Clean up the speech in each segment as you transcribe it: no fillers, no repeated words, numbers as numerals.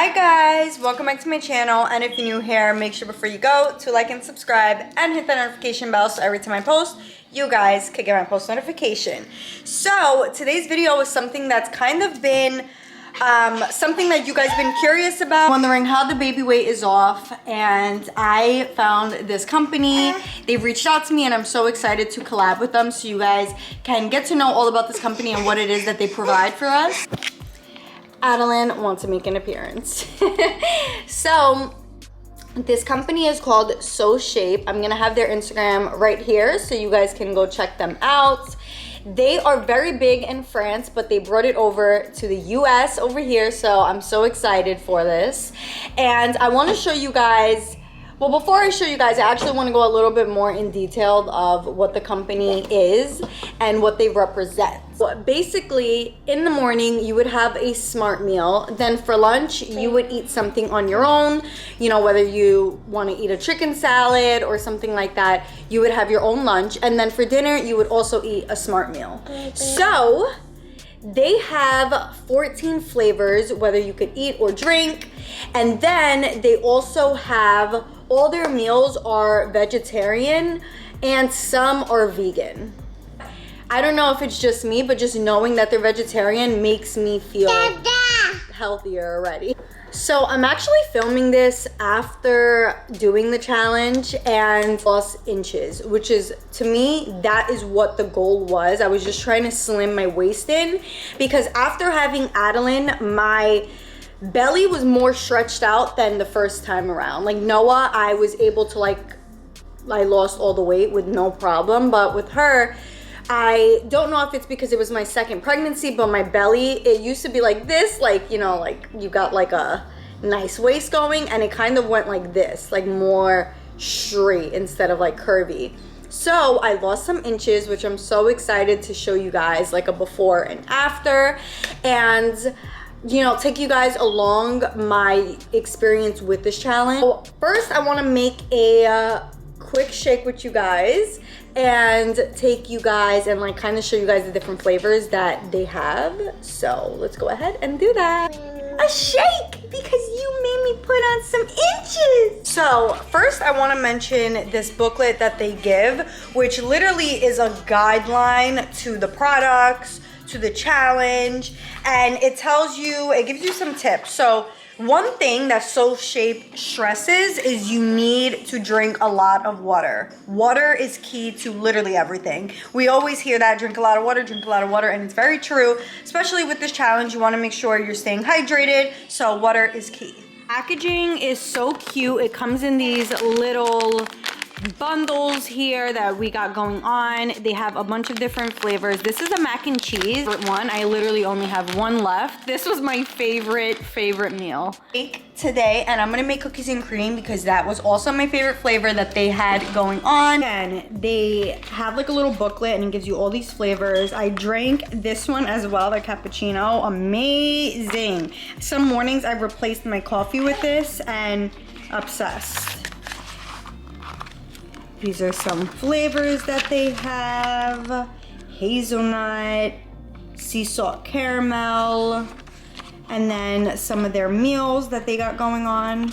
Hi guys, welcome back to my channel, and if you're new here, make sure before you go to like and subscribe and hit the notification bell so every time I post, you guys could get my post notification. So today's video is something that's kind of been something that you guys been curious about, wondering how the baby weight is off, and I found this company. They've reached out to me and I'm so excited to collab with them so you guys can get to know all about this company and what it is that they provide for us. Adeline wants to make an appearance. So this company is called Soshape. I'm gonna have their Instagram right here so you guys can go check them out. They are very big in France, but they brought it over to the US over here, so I'm so excited for this. And I want to show you guys, well, before I show you guys, I actually want to go a little bit more in detail of what the company is and what they represent. So basically, in the morning, you would have a smart meal. Then for lunch, you would eat something on your own. You know, whether you want to eat a chicken salad or something like that, you would have your own lunch. And then for dinner, you would also eat a smart meal. So they have 14 flavors, whether you could eat or drink. And then they also have, all their meals are vegetarian and some are vegan. I don't know if it's just me, but just knowing that they're vegetarian makes me feel healthier already. So I'm actually filming this after doing the challenge and lost inches, which is, to me, that is what the goal was. I was just trying to slim my waist in because after having Adeline, my belly was more stretched out than the first time around. Like Noah, I was able to I lost all the weight with no problem, but with her, I don't know if it's because it was my second pregnancy, but my belly, it used to be like this, like, you know, like you got like a nice waist going, and it kind of went like this, like more straight instead of like curvy. So I lost some inches, which I'm so excited to show you guys, like a before and after, and you know, take you guys along my experience with this challenge. So first, I want to make a quick shake with you guys and take you guys and like kind of show you guys the different flavors that they have. So let's go ahead and do that. A shake, because you made me put on some inches. So first I want to mention this booklet that they give, which literally is a guideline to the products, to the challenge, and it tells you, it gives you some tips. So one thing that Soshape stresses is you need to drink a lot of water. Water is key to literally everything. We always hear that, drink a lot of water, and it's very true. Especially with this challenge, you want to make sure you're staying hydrated, so water is key. Packaging is so cute. It comes in these little bundles here that we got going on. They have a bunch of different flavors. This is a mac and cheese one. I literally only have one left. This was my favorite meal today, and I'm gonna make cookies and cream because that was also my favorite flavor that they had going on. And they have like a little booklet and it gives you all these flavors. I drank this one as well, the cappuccino. Amazing. Some mornings I've replaced my coffee with this and obsessed. These are some flavors that they have. Hazelnut, sea salt caramel, and then some of their meals that they got going on.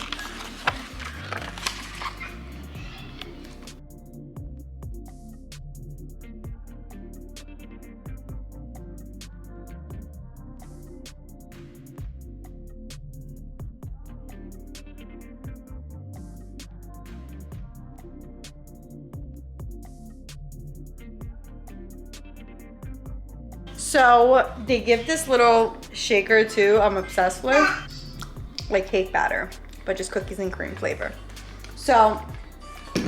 So they give this little shaker too, I'm obsessed with, like cake batter, but just cookies and cream flavor. So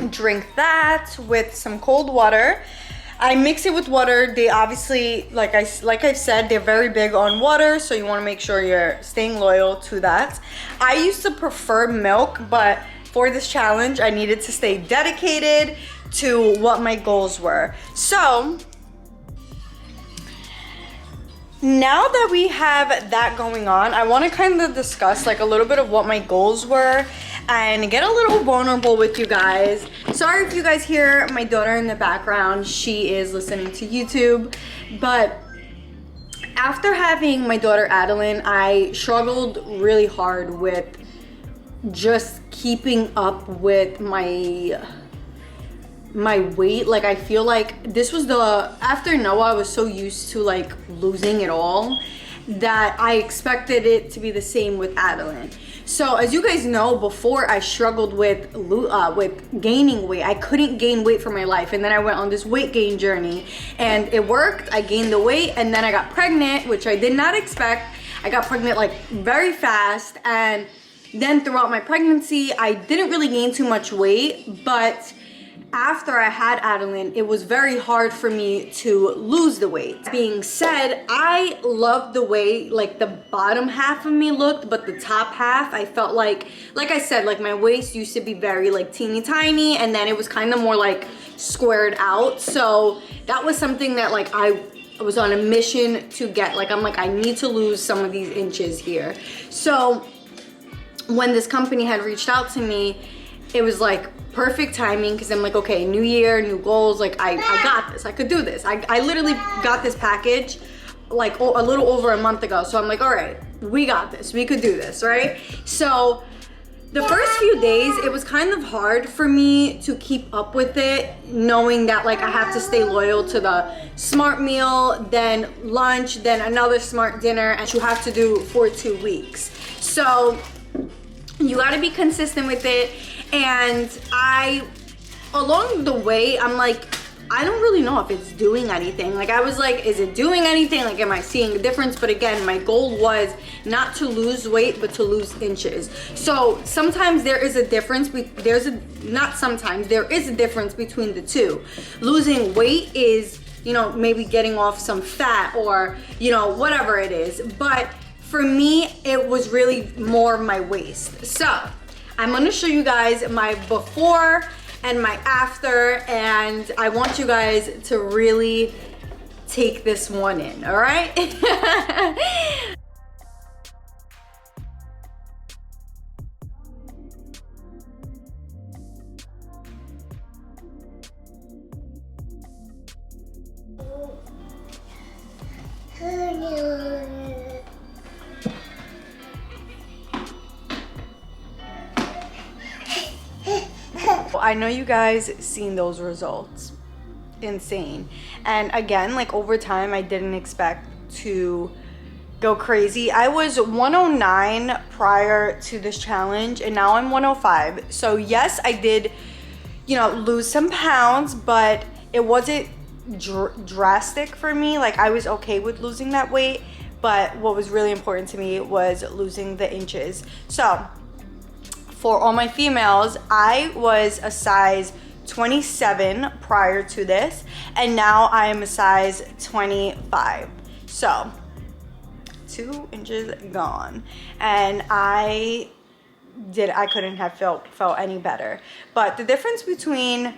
drink that with some cold water. I mix it with water. They obviously, like I've said, they're very big on water, so you want to make sure you're staying loyal to that. I used to prefer milk, but for this challenge, I needed to stay dedicated to what my goals were. So now that we have that going on, I want to kind of discuss like a little bit of what my goals were and get a little vulnerable with you guys. Sorry if you guys hear my daughter in the background. She is listening to YouTube, but After having my daughter Adeline, I struggled really hard with just keeping up with my weight. Like, I feel like this was after Noah, I was so used to like losing it all that I expected it to be the same with Adeline. So as you guys know, before I struggled with gaining weight. I couldn't gain weight for my life, and then I went on this weight gain journey and it worked. I gained the weight, and then I got pregnant, which I did not expect. I got pregnant like very fast, and then throughout my pregnancy I didn't really gain too much weight, but after I had Adeline, it was very hard for me to lose the weight. That being said, I loved the way like the bottom half of me looked, but the top half, I felt like I said, like my waist used to be very like teeny tiny, and then it was kind of more like squared out. So that was something that like I was on a mission to get. Like, I'm like, I need to lose some of these inches here. So when this company had reached out to me, it was like perfect timing, because I'm like, okay, new year, new goals, like I got this, I could do this. I literally got this package like a little over a month ago. So I'm like, all right, we got this, we could do this, right? So the first few days, it was kind of hard for me to keep up with it, knowing that like I have to stay loyal to the smart meal, then lunch, then another smart dinner, and you have to do for 2 weeks. So you gotta be consistent with it. And along the way, I'm like, I don't really know if it's doing anything. Like, I was like, is it doing anything? Like, am I seeing a difference? But again, my goal was not to lose weight, but to lose inches. So sometimes there is a difference. There is a difference between the two. Losing weight is, you know, maybe getting off some fat or, you know, whatever it is. But for me, it was really more my waist. So I'm gonna show you guys my before and my after, and I want you guys to really take this one in, all right? I know you guys seen those results. Insane. And again, like over time, I didn't expect to go crazy. I was 109 prior to this challenge, and now I'm 105. So yes, I did, you know, lose some pounds, but it wasn't drastic for me. Like, I was okay with losing that weight, but what was really important to me was losing the inches. So for all my females, I was a size 27 prior to this, and now I am a size 25. So 2 inches gone, and I couldn't have felt any better. But the difference between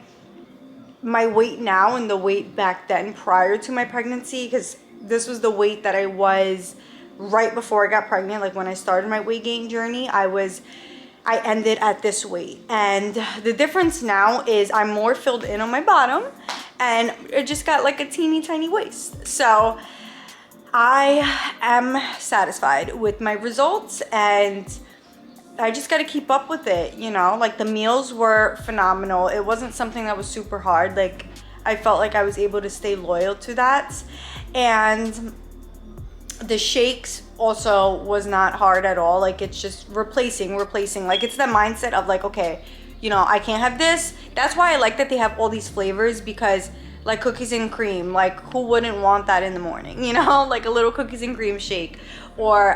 my weight now and the weight back then prior to my pregnancy, because this was the weight that I was right before I got pregnant, like when I started my weight gain journey, I ended at this weight. And the difference now is I'm more filled in on my bottom, and it just got like a teeny tiny waist. So I am satisfied with my results, and I just got to keep up with it, you know? Like, the meals were phenomenal. It wasn't something that was super hard. Like, I felt like I was able to stay loyal to that. And the shakes also was not hard at all. Like, it's just replacing. Like, it's the mindset of like, okay, you know, I can't have this. That's why I like that they have all these flavors, because like cookies and cream, like who wouldn't want that in the morning, you know? Like a little cookies and cream shake, or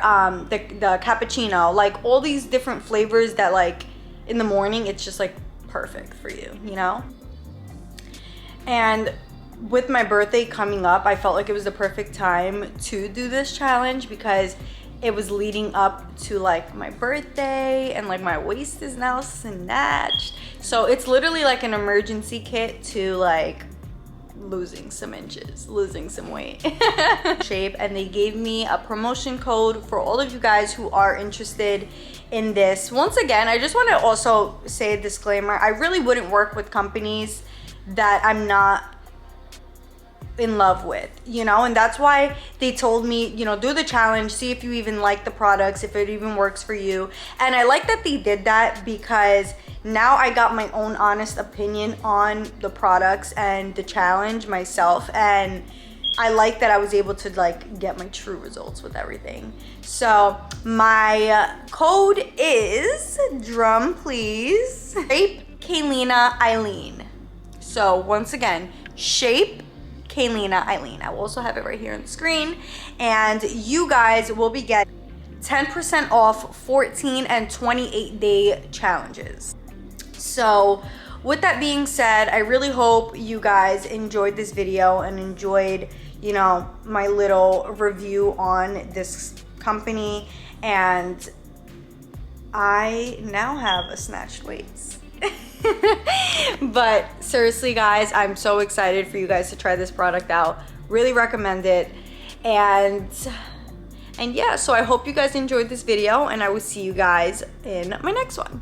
the cappuccino, like all these different flavors that like in the morning, it's just like perfect for you, you know? And with my birthday coming up, I felt like it was the perfect time to do this challenge, because it was leading up to like my birthday, and like my waist is now snatched. So it's literally like an emergency kit to like losing some inches, losing some weight. Shape, and they gave me a promotion code for all of you guys who are interested in this. Once again, I just want to also say a disclaimer. I really wouldn't work with companies that I'm not in love with, you know, and that's why they told me, you know, do the challenge, see if you even like the products, if it even works for you. And I like that they did that, because now I got my own honest opinion on the products and the challenge myself, and I like that I was able to like get my true results with everything. So my code is, drum please, SHAPEKAYLINAEILEEN. So once again, SHAPEKAYLINAEILEEN. I will also have it right here on the screen, and you guys will be getting 10% off 14 and 28 day challenges. So with that being said, I really hope you guys enjoyed this video and enjoyed, you know, my little review on this company. And I now have a snatched waist. But seriously guys, I'm so excited for you guys to try this product out. Really recommend it. And yeah, so I hope you guys enjoyed this video, and I will see you guys in my next one.